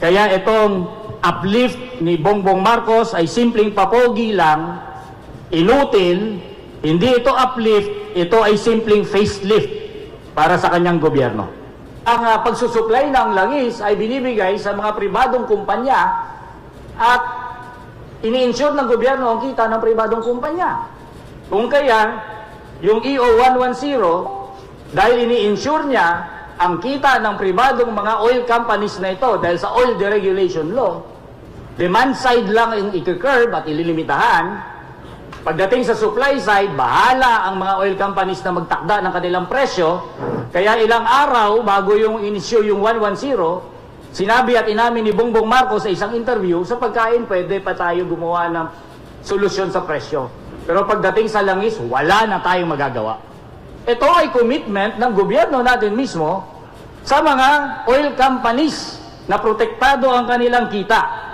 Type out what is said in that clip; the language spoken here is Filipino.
Kaya itong uplift ni Bongbong Marcos ay simpleng papogi lang, inutil, hindi ito uplift, ito ay simpleng facelift para sa kanyang gobyerno. Ang pagsusupply ng langis ay binibigay sa mga pribadong kumpanya at ini-insure ng gobyerno ang kita ng pribadong kumpanya. Kung kaya, yung EO 110, dahil ini-insure niya ang kita ng pribadong mga oil companies na ito dahil sa oil deregulation law, demand side lang ang i-curb at ililimitahan. Pagdating sa supply side, bahala ang mga oil companies na magtakda ng kanilang presyo. Kaya ilang araw bago yung inisyo yung 110, sinabi at inamin ni Bongbong Marcos sa isang interview, sa pagkain pwede pa tayo gumawa ng solusyon sa presyo. Pero pagdating sa langis, wala na tayong magagawa. Ito ay commitment ng gobyerno natin mismo sa mga oil companies na protektado ang kanilang kita.